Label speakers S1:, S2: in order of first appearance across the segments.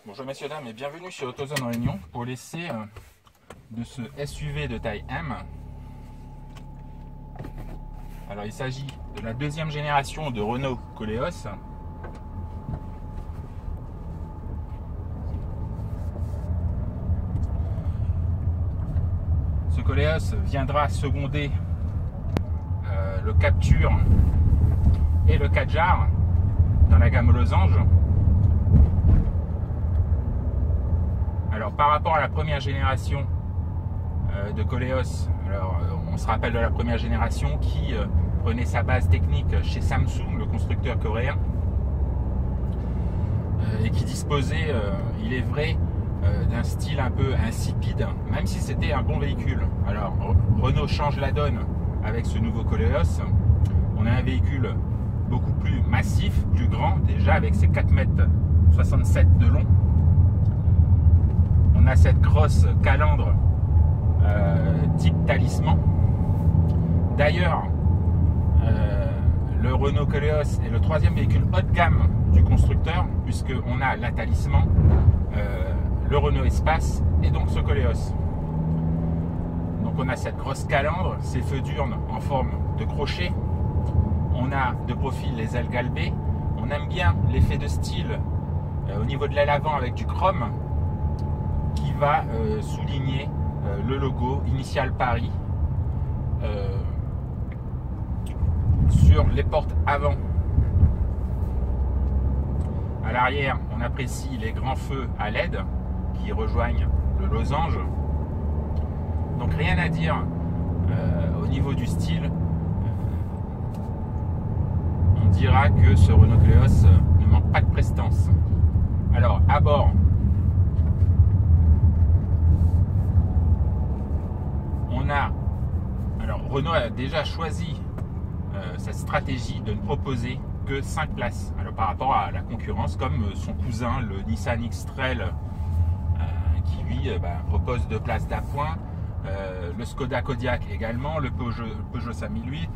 S1: Bonjour messieurs dames et bienvenue sur AutoZone Réunion pour l'essai de ce SUV de taille M. Alors il s'agit de la deuxième génération de Renault Koleos. Ce Koleos viendra seconder le Captur et le Kadjar dans la gamme Losange. Alors par rapport à la première génération de Koleos, on se rappelle de la première génération qui prenait sa base technique chez Samsung, le constructeur coréen, et qui disposait, il est vrai, d'un style un peu insipide, même si c'était un bon véhicule. Alors Renault change la donne avec ce nouveau Koleos. On a un véhicule beaucoup plus massif, plus grand, déjà avec ses 4,67 m de long. On a cette grosse calandre type talisman. D'ailleurs, le Renault Koleos est le troisième véhicule haut de gamme du constructeur, puisqu'on a la talisman, le Renault Espace et donc ce Koleos. Donc on a cette grosse calandre, ces feux d'urne en forme de crochet. On a de profil les ailes galbées. On aime bien l'effet de style au niveau de l'aile avant avec du chrome qui va souligner le logo Initial Paris sur les portes avant. À l'arrière, on apprécie les grands feux à LED qui rejoignent le losange. Donc rien à dire au niveau du style. On dira que ce Renault Koleos ne manque pas de prestance. Alors à bord, Renault a déjà choisi sa stratégie de ne proposer que 5 places. Alors, par rapport à la concurrence, comme son cousin, le Nissan X-Trail, qui lui propose 2 places d'appoint, le Skoda Kodiaq également, le Peugeot 5008,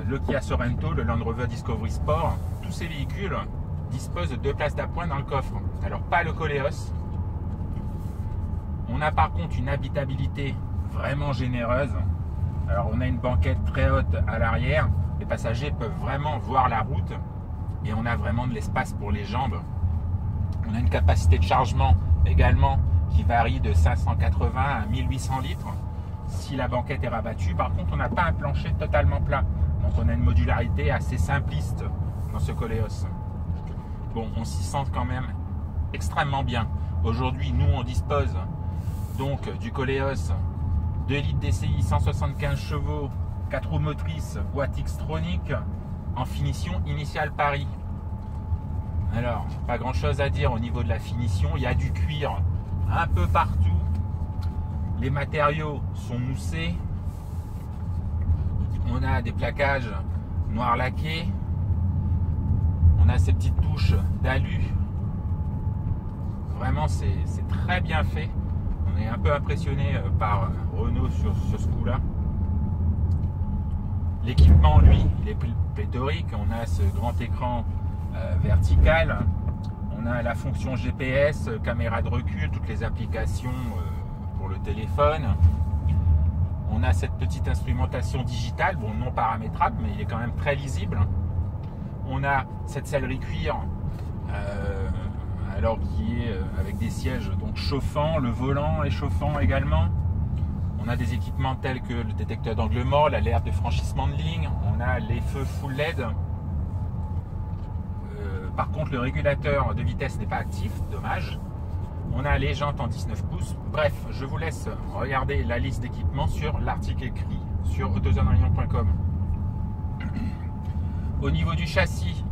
S1: le Kia Sorento, le Land Rover Discovery Sport. Tous ces véhicules disposent de 2 places d'appoint dans le coffre. Alors, pas le Koleos. On a par contre une habitabilité vraiment généreuse. Alors on a une banquette très haute à l'arrière, les passagers peuvent vraiment voir la route et on a vraiment de l'espace pour les jambes. On a une capacité de chargement également qui varie de 580 à 1800 litres si la banquette est rabattue. Par contre on n'a pas un plancher totalement plat, donc on a une modularité assez simpliste dans ce Koleos. Bon, on s'y sent quand même extrêmement bien. Aujourd'hui nous on dispose donc du Koleos 2 litres DCI, 175 chevaux, 4 roues motrices, boîte Xtronic en finition Initial Paris. Alors, pas grand chose à dire au niveau de la finition, il y a du cuir un peu partout. Les matériaux sont moussés. On a des plaquages noir laqué. On a ces petites touches d'alu. Vraiment, c'est très bien fait. On est un peu impressionné par Renault sur ce coup-là. L'équipement, lui, il est pléthorique. On a ce grand écran vertical. On a la fonction GPS, caméra de recul, toutes les applications pour le téléphone. On a cette petite instrumentation digitale, bon, non paramétrable, mais il est quand même très lisible. On a cette sellerie cuir. Alors qui est avec des sièges donc chauffants, le volant est chauffant également. On a des équipements tels que le détecteur d'angle mort, l'alerte de franchissement de ligne, on a les feux full LED. Par contre le régulateur de vitesse n'est pas actif, dommage. On a les jantes en 19 pouces. Bref, je vous laisse regarder la liste d'équipements sur l'article écrit sur autozoneréunion.com. Au niveau du châssis,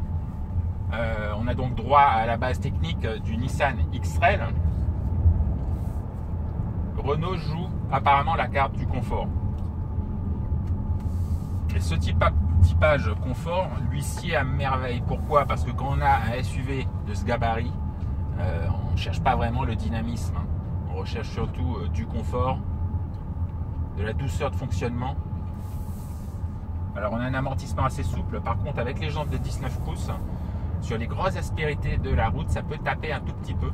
S1: on a donc droit à la base technique du Nissan X-Trail. Renault joue apparemment la carte du confort. Et ce typage confort lui sied à merveille. Pourquoi? Parce que quand on a un SUV de ce gabarit, on ne cherche pas vraiment le dynamisme. On recherche surtout du confort, de la douceur de fonctionnement. Alors on a un amortissement assez souple. Par contre, avec les jantes de 19 pouces, Sur les grosses aspérités de la route, ça peut taper un tout petit peu.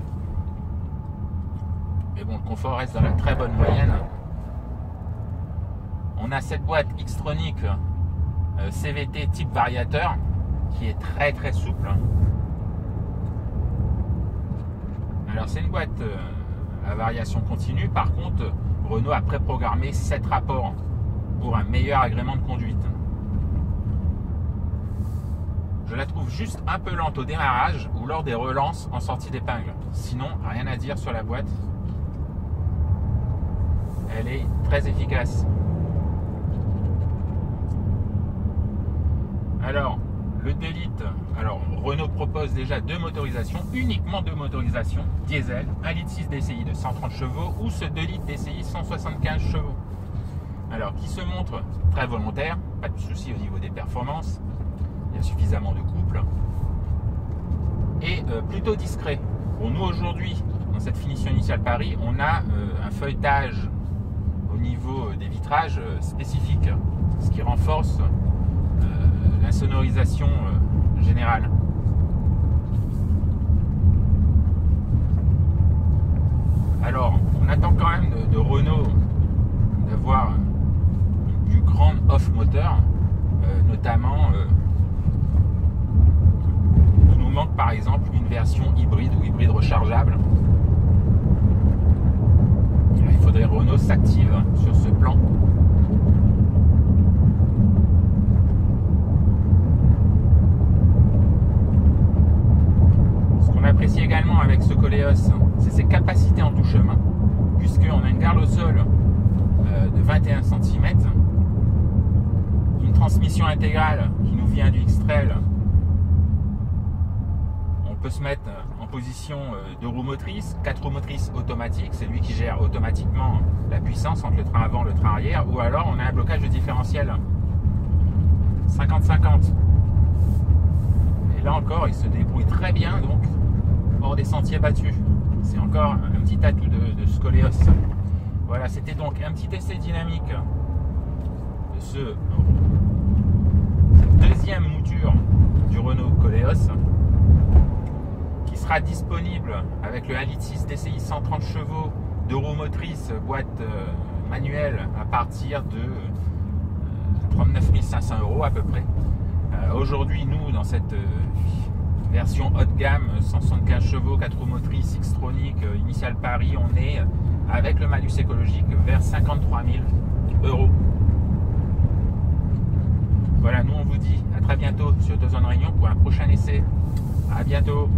S1: Mais bon, le confort reste dans la très bonne moyenne. On a cette boîte Xtronic CVT type variateur qui est très très souple. Alors c'est une boîte à variation continue. Par contre, Renault a préprogrammé 7 rapports pour un meilleur agrément de conduite. Je la trouve juste un peu lente au démarrage ou lors des relances en sortie d'épingle. Sinon, rien à dire sur la boîte. Elle est très efficace. Alors, le 2 litres, alors Renault propose déjà deux motorisations, uniquement deux motorisations, diesel, 1,6 litre DCI de 130 chevaux ou ce 2 litres DCI 175 chevaux. Alors, qui se montre très volontaire, pas de souci au niveau des performances, il y a suffisamment de couple, et plutôt discret. Pour nous aujourd'hui, dans cette finition initiale Paris, on a un feuilletage au niveau des vitrages spécifique, ce qui renforce la sonorisation générale. Alors, on attend quand même de Renault d'avoir une plus grande off-moteur, notamment il nous manque par exemple une version hybride ou hybride rechargeable. Il faudrait que Renault s'active sur ce plan. Ce qu'on apprécie également avec ce Koleos, c'est ses capacités en tout chemin, puisqu'on a une garde au sol de 21 cm, une transmission intégrale qui nous vient du X-Trail. On peut se mettre en position de roue motrice, 4 roues motrices automatiques, c'est lui qui gère automatiquement la puissance entre le train avant et le train arrière, ou alors on a un blocage de différentiel 50-50. Et là encore, il se débrouille très bien, donc hors des sentiers battus. C'est encore un petit atout de ce Koleos. Voilà, c'était donc un petit essai dynamique de cette deuxième mouture du Renault Koleos, qui sera disponible avec le 1,6 litre DCI 130 chevaux, 2 roues motrices, boîte manuelle à partir de 39 500 € à peu près. Aujourd'hui, nous, dans cette version haut de gamme, 175 chevaux, 4 roues motrices, Xtronic, initiale Paris, on est avec le malus écologique vers 53 000 €. Voilà, nous on vous dit à très bientôt sur AutoZone Réunion pour un prochain essai. À bientôt.